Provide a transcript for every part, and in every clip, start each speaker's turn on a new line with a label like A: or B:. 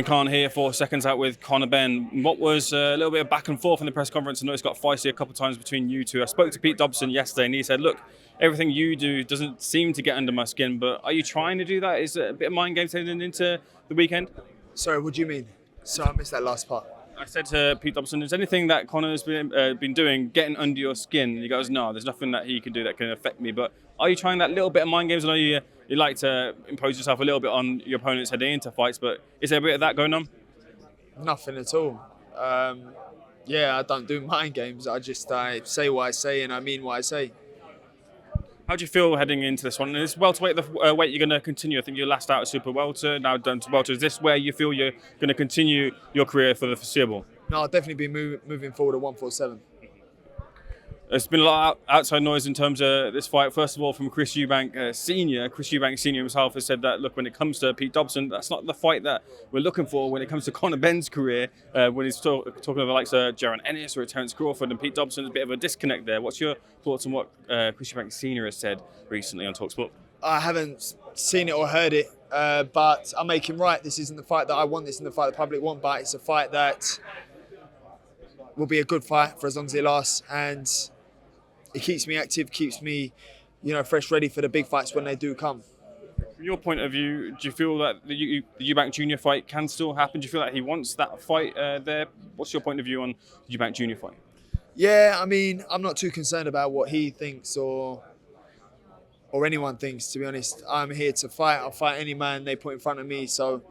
A: Ethan Khan here for Seconds Out with Conor Benn. What was a little bit of back and forth in the press conference? I know it's got feisty a couple of times between you two. I spoke to Pete Dobson yesterday and he said, look, everything you do doesn't seem to get under my skin, but are you trying to do that? Is it a bit of mind games heading into the weekend?
B: Sorry, what do you mean? Sorry, I missed that last part.
A: I said to Pete Dobson, is anything that Conor's been doing getting under your skin? And he goes, no, there's nothing that he can do that can affect me. But are you trying that little bit of mind games? I know you like to impose yourself a little bit on your opponents heading into fights, but is there a bit of that going on?
B: Nothing at all. Yeah, I don't do mind games. I say what I say and I mean what I say.
A: How do you feel heading into this one? Is welterweight the weight you're going to continue? I think you last out at super welter, now down to welter. Is this where you feel you're going to continue your career for the foreseeable?
B: No, I'll definitely be moving forward at 147.
A: There's been a lot of outside noise in terms of this fight. First of all, from Chris Eubank Senior. Chris Eubank Senior himself has said that, look, when it comes to Pete Dobson, that's not the fight that we're looking for when it comes to Conor Benn's career. When he's talking about the likes of Jaron Ennis or Terence Crawford and Pete Dobson, there's a bit of a disconnect there. What's your thoughts on what Chris Eubank Senior has said recently on TalkSport?
B: I haven't seen it or heard it, but I'll make him right. This isn't the fight that I want. This isn't the fight the public want, but it's a fight that will be a good fight for as long as it lasts. And it keeps me active, keeps me, fresh, ready for the big fights when they do come.
A: From your point of view, do you feel that the Eubank Jr. fight can still happen? Do you feel like he wants that fight there? What's your point of view on the Eubank Jr. fight?
B: Yeah, I mean, I'm not too concerned about what he thinks or anyone thinks, to be honest. I'm here to fight. I'll fight any man they put in front of me. So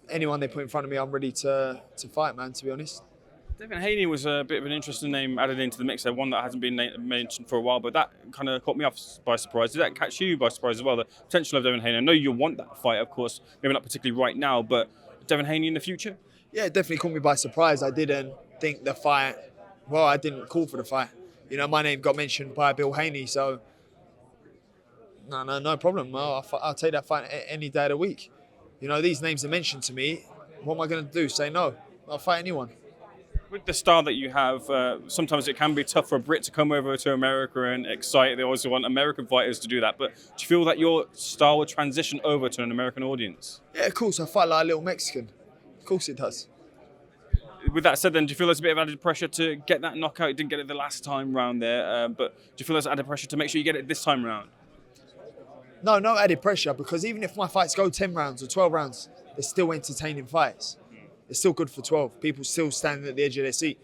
B: anyone they put in front of me, I'm ready to fight, man, to be honest.
A: Devin Haney was a bit of an interesting name added into the mix there, one that hasn't been mentioned for a while, but that kind of caught me off by surprise. Did that catch you by surprise as well, the potential of Devin Haney? I know you want that fight, of course, maybe not particularly right now, but Devin Haney in the future?
B: Yeah, it definitely caught me by surprise. I didn't think the fight, I didn't call for the fight. My name got mentioned by Bill Haney, so no problem. I'll take that fight any day of the week. These names are mentioned to me. What am I going to do? Say no? I'll fight anyone.
A: With the style that you have, sometimes it can be tough for a Brit to come over to America and excite. They also want American fighters to do that. But do you feel that your style will transition over to an American audience?
B: Yeah, of course. I fight like a little Mexican. Of course it does.
A: With that said, then, do you feel there's a bit of added pressure to get that knockout? You didn't get it the last time round there, but do you feel there's added pressure to make sure you get it this time round?
B: No added pressure, because even if my fights go 10 rounds or 12 rounds, they're still entertaining fights. It's still good for 12. People still standing at the edge of their seat.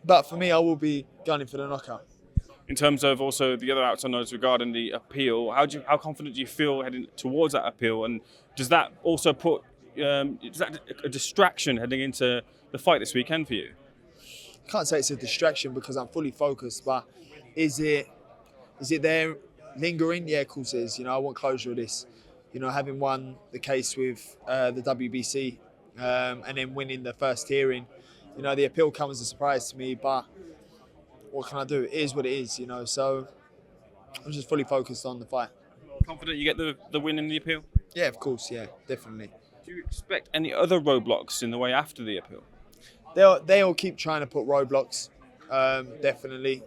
B: But for me, I will be gunning for the knockout.
A: In terms of also the other outside noise regarding the appeal, how confident do you feel heading towards that appeal? And does that also put a distraction heading into the fight this weekend for you?
B: I can't say it's a distraction because I'm fully focused, but is it there lingering? Yeah, of course it is. I want closure of this. Having won the case with the WBC, and then winning the first hearing, the appeal comes as a surprise to me, but what can I do? It is what it is, so I'm just fully focused on the fight.
A: Confident you get the win in the appeal?
B: Yeah, of course, yeah, definitely.
A: Do you expect any other roadblocks in the way after the appeal?
B: They'll keep trying to put roadblocks, definitely,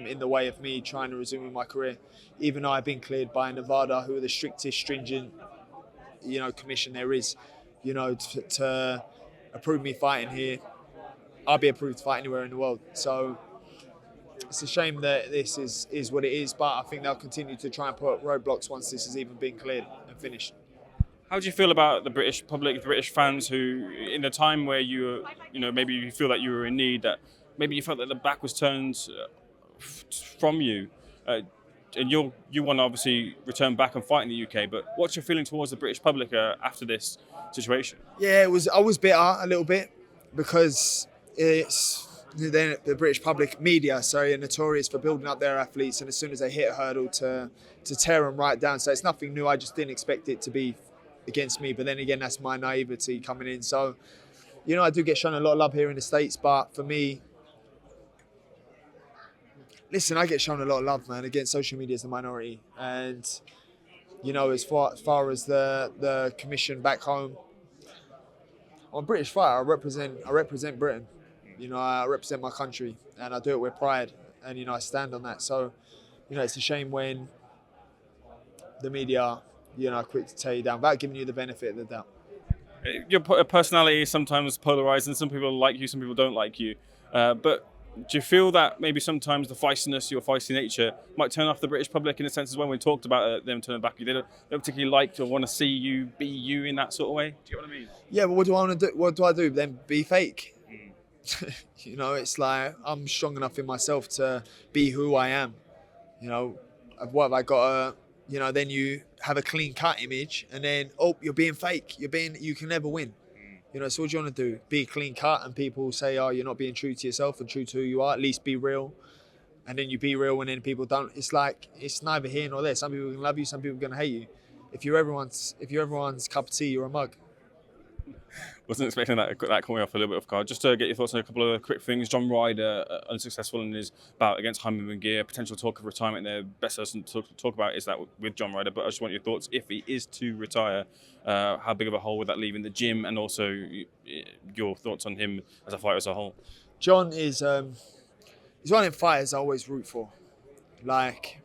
B: in the way of me trying to resume my career, even though I've been cleared by Nevada, who are the strictest, stringent, commission there is. To approve me fighting here, I'll be approved to fight anywhere in the world. So it's a shame that this is what it is, but I think they'll continue to try and put roadblocks once this has even been cleared and finished.
A: How do you feel about the British public, the British fans who, in a time where you were, maybe you feel that you were in need, that maybe you felt that the back was turned from you, and you want to obviously return back and fight in the UK, but what's your feeling towards the British public after this situation?
B: Yeah, I was bitter a little bit because the British public media, are notorious for building up their athletes, and as soon as they hit a hurdle to tear them right down. So it's nothing new. I just didn't expect it to be against me, but then again, that's my naivety coming in. So, I do get shown a lot of love here in the States, but for me, listen, I get shown a lot of love, man. Again, social media is the minority. And, as far as the commission back home, I'm a British fighter. I represent Britain. I represent my country, and I do it with pride. And, I stand on that. So, it's a shame when the media, are quick to tear you down without giving you the benefit of the doubt.
A: Your personality is sometimes polarized, and some people like you, some people don't like you. But do you feel that maybe sometimes the feistiness, your feisty nature, might turn off the British public in a sense as well? When we talked about them turning back, they don't particularly like or want to see you be you in that sort of way. Do you know what I mean?
B: Yeah, but what do I want to do? What do I do? Then be fake? You know, it's like I'm strong enough in myself to be who I am. You know, what have I got? You know, then you have a clean cut image, and then you're being fake. You can never win. You know, so what do you want to do? Be clean cut, and people say, oh, you're not being true to yourself and true to who you are. At least be real. And then you be real, and then people don't. It's like it's neither here nor there. Some people can love you, some people are gonna hate you. If you're everyone's cup of tea, you're a mug.
A: Wasn't expecting that caught me off a little bit off guard. Just to get your thoughts on a couple of quick things. John Ryder, unsuccessful in his bout against Hyman Munguia. Potential talk of retirement there. Best person to talk about is that with John Ryder. But I just want your thoughts. If he is to retire, how big of a hole would that leave in the gym? And also your thoughts on him as a fighter as a whole.
B: John is he's one of the fighters I always root for. Like,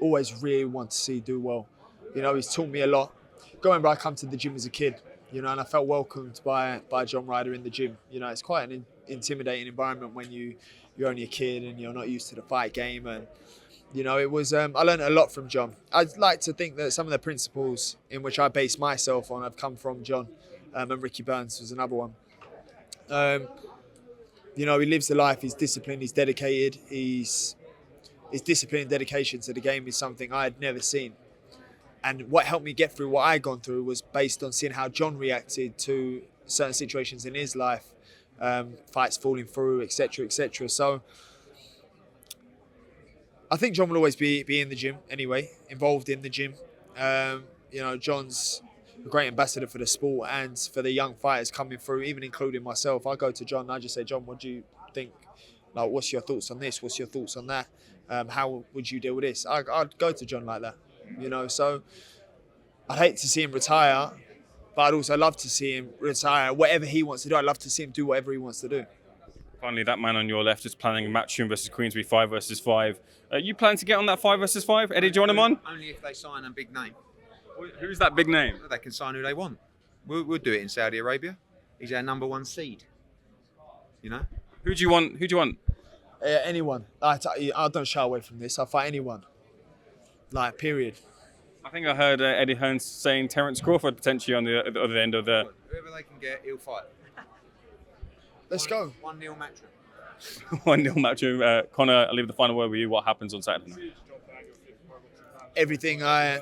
B: always really want to see do well. You know, he's taught me a lot. I come to the gym as a kid. You know, and I felt welcomed by John Ryder in the gym. You know, it's quite an intimidating environment when you're only a kid and you're not used to the fight game. And, you know, it was, I learned a lot from John. I'd like to think that some of the principles in which I base myself on have come from John. And Ricky Burns was another one. You know, he lives the life, he's disciplined, he's dedicated. His discipline and dedication to the game is something I had never seen. And what helped me get through what I'd gone through was based on seeing how John reacted to certain situations in his life, fights falling through, etc., etc. So I think John will always be in the gym anyway, involved in the gym. You know, John's a great ambassador for the sport and for the young fighters coming through, even including myself. I go to John and I just say, John, what do you think? Like, what's your thoughts on this? What's your thoughts on that? How would you deal with this? I'd go to John like that. You know, so I'd hate to see him retire, but I'd also love to see him retire. Whatever he wants to do, I'd love to see him do whatever he wants to do.
A: Finally, that man on your left is planning Matchroom versus Queensbury 5 versus 5. You plan to get on that 5 versus 5? Eddie, do you want him on?
C: Only if they sign a big name.
A: Who's that big name?
C: They can sign who they want. We'll do it in Saudi Arabia. He's our number 1 seed. You know?
A: Who do you want?
B: Anyone. I don't shy away from this. I'll fight anyone. Like, period.
A: I think I heard Eddie Hearn saying Terence Crawford potentially on the other end of the...
C: Whoever they can get, he'll fight.
B: Let's go.
C: 1-0 Matchroom.
A: 1-0 Matchroom. Conor, I'll leave the final word with you. What happens on Saturday night?
B: Everything I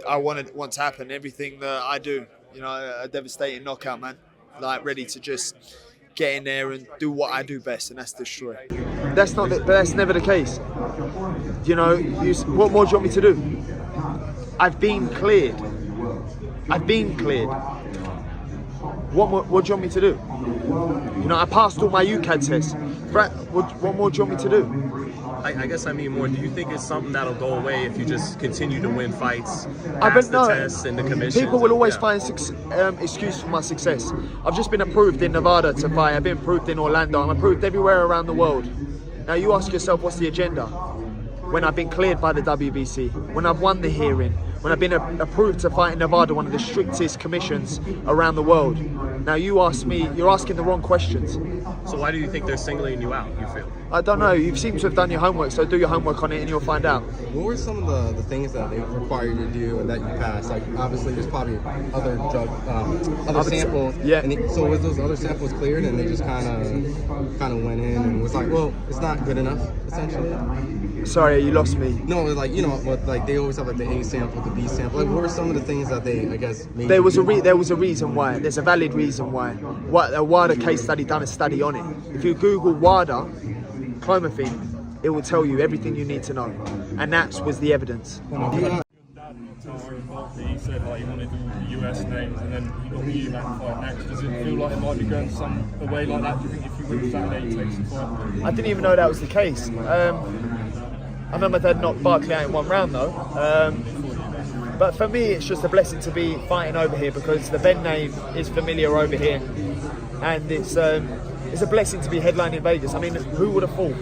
B: want to happen. Everything that I do. You know, a devastating knockout, man. Like, ready to just get in there and do what I do best, and that's destroy. That's never the case. You know, what more do you want me to do? I've been cleared. What do you want me to do? You know, I passed all my UCAD tests. What more do you want me to do?
D: I guess I mean more, do you think it's something that'll go away if you just continue to win fights, pass the tests and the commission?
B: People will always find excuse for my success. I've just been approved in Nevada to fight. I've been approved in Orlando. I'm approved everywhere around the world. Now you ask yourself, what's the agenda? When I've been cleared by the WBC, when I've won the hearing, when I've been approved to fight in Nevada, one of the strictest commissions around the world. Now you ask me, you're asking the wrong questions.
D: So why do you think they're singling you out, you feel?
B: I don't know, you seem to have done your homework, so do your homework on it and you'll find out.
E: What were some of the things that they require you to do and that you passed? Like, obviously there's probably other samples.
B: Yeah.
E: And so was those other samples cleared and they just kind of went in and was like, well, it's not good enough, essentially?
B: Sorry, you lost me.
E: No, like, you know, like they always have like the A sample, the B sample. Like, what were some of the things that they, I guess, made
B: there was a reason why. There's a valid reason why. A WADA case study done a study on it. If you Google WADA, clomiphene, it will tell you everything you need to know. And that was the evidence.
F: He said like he wanted the US names and then he got the Eubank fight next. Does it feel like it might be going some way like that? Do you think if you win Saturday, he takes the fight?
B: I didn't even know that was the case. I remember they'd knocked Barkley out in one round though. But for me, it's just a blessing to be fighting over here because the Ben name is familiar over here, and it's a blessing to be headlining Vegas. I mean, who would have thought?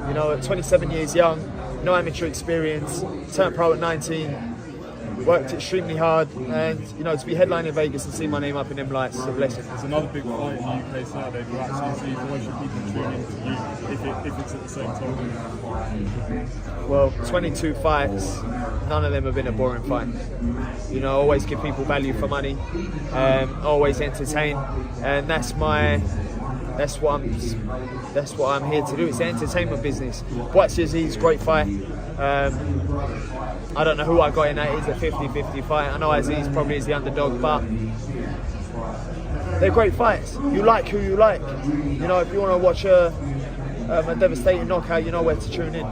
B: You know, at 27 years young, no amateur experience, turned pro at 19. worked extremely hard, and you know, to be headlining Vegas and see my name up in them lights is a blessing.
F: There's another big fight in the UK Saturday, but actually, why should people tune into you if it's at the same time?
B: Well, 22 fights, none of them have been a boring fight. You know, always give people value for money, always entertain, and that's what I'm here to do. It's the entertainment business. Watch Aziz, great fight. I don't know who I got in that. It's a 50-50 fight. I know Aziz probably is the underdog, but they're great fights. You like who you like. You know, if you want to watch a devastating knockout, you know where to tune in.